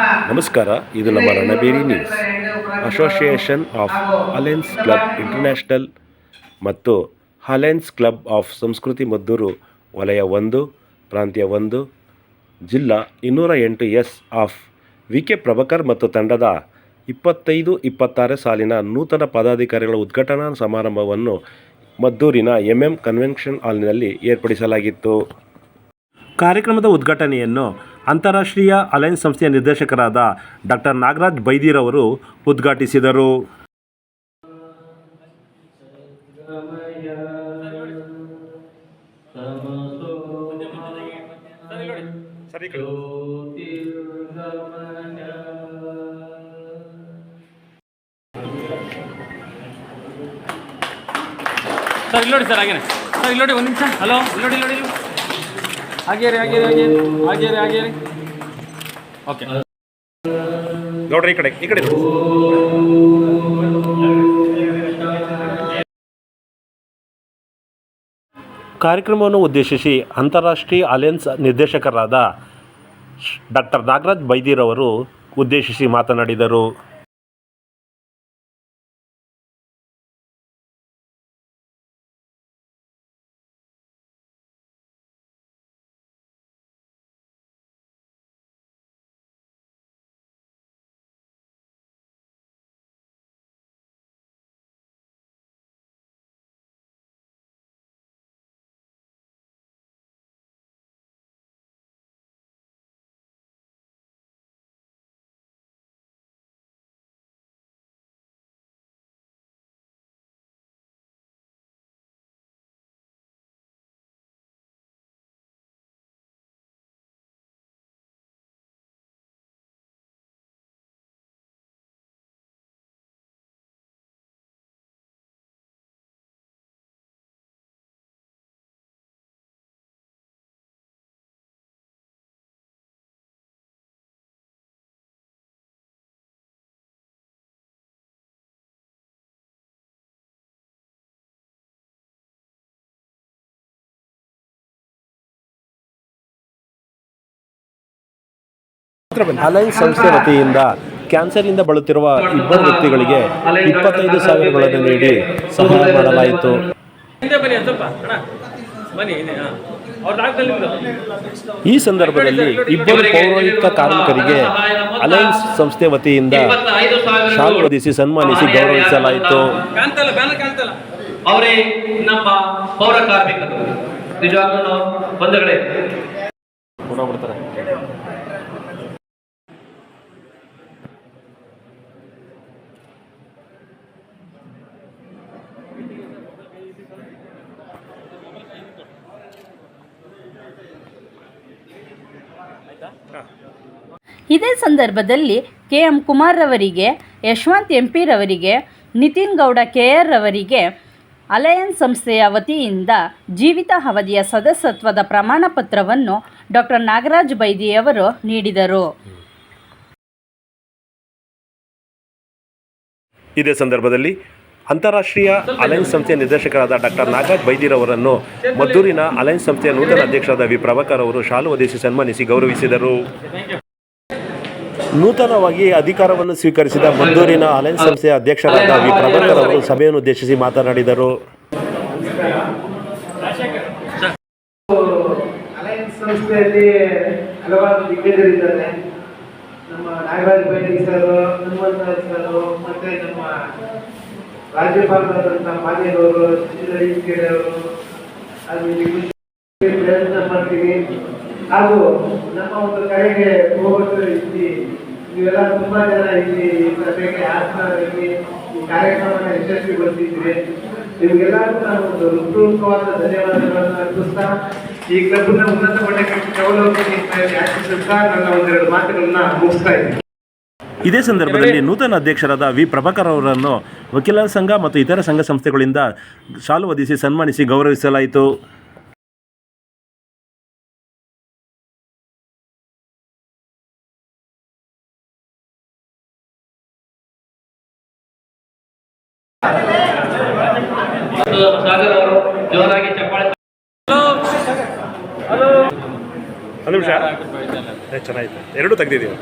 ನಮಸ್ಕಾರ, ಇದು ನಮ್ಮ Ranabheri news. Association of alliance club international ಮತ್ತು alliance club of Sanskriti Maddur ವಲಯ 1 ಪ್ರಾಂತ್ಯ 1 ಜಿಲ್ಲಾ 208 ಆಫ್ ವಿ.ಕೆ. ಪ್ರಭಾಕರ್ ಮತ್ತು ತಂಡದ 25-26 ಸಾಲಿನ ನೂತನ ಪದಾಧಿಕಾರಿಗಳ ಉದ್ಘಾಟನಾ ಸಮಾರಂಭವನ್ನು ಮದ್ದೂರಿನ ಕನ್ವೆನ್ಷನ್ ಹಾಲ್ನಲ್ಲಿ ಏರ್ಪಡಿಸಲಾಗಿತ್ತು. ಕಾರ್ಯಕ್ರಮದ ಉದ್ಘಾಟನೆಯನ್ನು ಅಂತಾರಾಷ್ಟ್ರೀಯ ಅಲಯನ್ಸ್ ಸಂಸ್ಥೆಯ ನಿರ್ದೇಶಕರಾದ ಡಾಕ್ಟರ್ ನಾಗರಾಜ್ ಬೈದಿರವರು ಉದ್ಘಾಟಿಸಿದರು. ಸರ್ ಇಲ್ಲಿ ನೋಡಿ ಸರ್, ಹಾಗೇನೆ ಸರ್ ಇಲ್ಲಿ ನೋಡಿ, ಒಂದು ನಿಮಿಷ. ಹಲೋ, ಇಲ್ಲಿ ನೋಡಿ ಹಾಗೇ ರೀ. ಓಕೆ ನೋಡ್ರಿ, ಈ ಕಡೆ ಕಾರ್ಯಕ್ರಮವನ್ನು ಉದ್ದೇಶಿಸಿ ಅಂತಾರಾಷ್ಟ್ರೀಯ ಅಲಯನ್ಸ್ ನಿರ್ದೇಶಕರಾದ ಡಾಕ್ಟರ್ ನಾಗರಾಜ್ ಬೈದಿರವರು ಉದ್ದೇಶಿಸಿ ಮಾತನಾಡಿದರು. ಅಲಯನ್ಸ್ ಸಂಸ್ಥೆ ವತಿಯಿಂದ ಕ್ಯಾನ್ಸರ್ನಿಂದ ಬಳಲುತ್ತಿರುವ ಇಬ್ಬರು ವ್ಯಕ್ತಿಗಳಿಗೆ 25,000 ನೀಡಿ ಸಹಾಯ ಮಾಡಲಾಯಿತು. ಈ ಸಂದರ್ಭದಲ್ಲಿ ಇಬ್ಬರು ಪೌರಾಯುಕ್ತ ಕಾರ್ಮಿಕರಿಗೆ ಅಲಯನ್ಸ್ ಸಂಸ್ಥೆ ವತಿಯಿಂದ ಶಾಲು ಹೊದಿಸಿ ಸನ್ಮಾನಿಸಿ ಗೌರವಿಸಲಾಯಿತು. ಅವರೇ ನಮ್ಮ ಪೌರ ಕಾರ್ಮಿಕರು. ನಿಜವಾಗ್ಲೂ ಬಂಧುಗಳೇ, ಇದೇ ಸಂದರ್ಭದಲ್ಲಿ ಕೆ.ಎಂ. ಕುಮಾರ್ ರವರಿಗೆ, ಯಶವಂತ್ ಎಂ.ಪಿ. ರವರಿಗೆ, ನಿತಿನ್ ಗೌಡ ಕೆ.ಆರ್. ರವರಿಗೆ ಅಲಯನ್ಸ್ ಸಂಸ್ಥೆಯ ವತಿಯಿಂದ ಜೀವಿತ ಅವಧಿಯ ಸದಸ್ಯತ್ವದ ಪ್ರಮಾಣ ಪತ್ರವನ್ನು ಡಾಕ್ಟರ್ ನಾಗರಾಜ್ ಬೈದಿಯವರು ನೀಡಿದರು. ಇದೇ ಸಂದರ್ಭದಲ್ಲಿ ಅಂತಾರಾಷ್ಟ್ರೀಯ ಅಲಯನ್ಸ್ ಸಂಸ್ಥೆಯ ನಿರ್ದೇಶಕರಾದ ಡಾಕ್ಟರ್ ನಾಗರಾಜ್ ಬೈದಿರವರನ್ನು ಮದ್ದೂರಿನ ಅಲಯನ್ಸ್ ಸಂಸ್ಥೆಯ ನೂತನ ಅಧ್ಯಕ್ಷರಾದ ವಿ. ಪ್ರಭಾಕರ್ ಅವರು ಶಾಲು ಹೊದಿಸಿ ಸನ್ಮಾನಿಸಿ ಗೌರವಿಸಿದರು. ನೂತನವಾಗಿ ಅಧಿಕಾರವನ್ನು ಸ್ವೀಕರಿಸಿದ ಮದ್ದೂರಿನ ಅಲಯನ್ಸ್ ಸಂಸ್ಥೆಯ ಅಧ್ಯಕ್ಷರಾದ ವಿ. ಪ್ರಭಾಕರ್ ಅವರು ಸಭೆಯನ್ನು ಉದ್ದೇಶಿಸಿ ಮಾತನಾಡಿದರು. ಅಲಯನ್ಸ್ ಸಂಸ್ಥೆಯಲ್ಲಿ ಹಲವಾರು ದಿಗ್ಗಜರಿದ್ದಾರೆ. ನಮ್ಮ ನಾಗರಾಜ್ ಬೈದಿ ಸರ್, ಹನುಮಂತ ಸರ್, ಮತ್ತೆ ನಮ್ಮ ರಾಜ್ಯಪಾಲರಾದಂಥ ಮಾದೇವರು, ಅವರು, ಅದು ಪ್ರಯತ್ನ ಮಾಡ್ತೀವಿ. ಹಾಗೂ ನಮ್ಮ ಒಂದು ಕಡೆಗೆ ಹೋಗೋದು ಇಲ್ಲಿ ನೀವೆಲ್ಲ ತುಂಬಾ ಜನ ಇಲ್ಲಿ ಸಭೆಗೆ ಆಸನವಾಗಿ ಈ ಕಾರ್ಯಕ್ರಮವನ್ನು ಯಶಸ್ವಿಗೊಳಿಸಿದ್ದೀರಿ. ನಿಮಗೆಲ್ಲರಿಗೂ ನಾನು ಒಂದು ಹೃತ್ಪೂರ್ವಕವಾದ ಧನ್ಯವಾದಗಳನ್ನು ಅರ್ಪಿಸ್ತಾ ಈ ಕ್ಲಬ್ನ ಉನ್ನತ ಮಟ್ಟಕ್ಕೆ ಆಶಿಸುತ್ತಾ ನನ್ನ ಒಂದೆರಡು ಮಾತುಗಳನ್ನ ಮುಗಿಸ್ತಾ ಇದ್ದೀನಿ. ಇದೇ ಸಂದರ್ಭದಲ್ಲಿ ನೂತನ ಅಧ್ಯಕ್ಷರಾದ ವಿ. ಪ್ರಭಾಕರ್ ಅವರನ್ನು ವಕೀಲರ ಸಂಘ ಮತ್ತು ಇತರ ಸಂಘ ಸಂಸ್ಥೆಗಳಿಂದ ಶಾಲು ಹೊದಿಸಿ ಸನ್ಮಾನಿಸಿ ಗೌರವಿಸಲಾಯಿತು. ಸಾಗರ್ ಅವರು ಜೋರಾಗಿ ಚಪ್ಪಾಳೆ. ಒಂದು ನಿಮಿಷ, ಚೆನ್ನಾಗಿತ್ತು, ಎರಡೂ ತೆಗೆದಿದ್ದೀವಿ.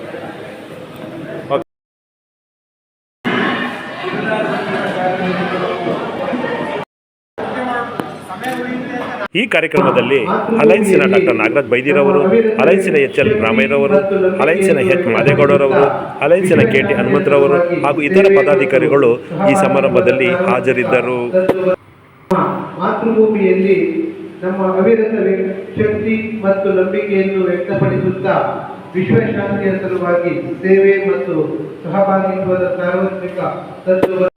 ಈ ಕಾರ್ಯಕ್ರಮದಲ್ಲಿ ಅಲಯನ್ಸಿನ ಡಾಕ್ಟರ್ ನಾಗರಾಜ್ ಬೈದಿರವರು, ಅಲಯನ್ಸಿನ HL ರಾಮಯ್ಯರವರು, ಅಲಯನ್ಸಿನ H ಮಾದೇಗೌಡರವರು, ಅಲಯನ್ಸಿನ KT ಹನುಮಂತರವರು ಹಾಗೂ ಇತರ ಪದಾಧಿಕಾರಿಗಳು ಈ ಸಮಾರಂಭದಲ್ಲಿ ಹಾಜರಿದ್ದರು. ಮಾತೃಭೂಮಿಯಲ್ಲಿ ನಮ್ಮ ಅವಿರತ ಶಕ್ತಿ ಮತ್ತು ನಂಬಿಕೆಯನ್ನು ವ್ಯಕ್ತಪಡಿಸುತ್ತಾ ವಿಶ್ವಶಾಂತಿಯ ಸಲುವಾಗಿ ಸೇವೆ ಮತ್ತು ಸಹಭಾಗಿತ್ವದ ಸಾರ್ವತ್ರಿಕ ತತ್ವ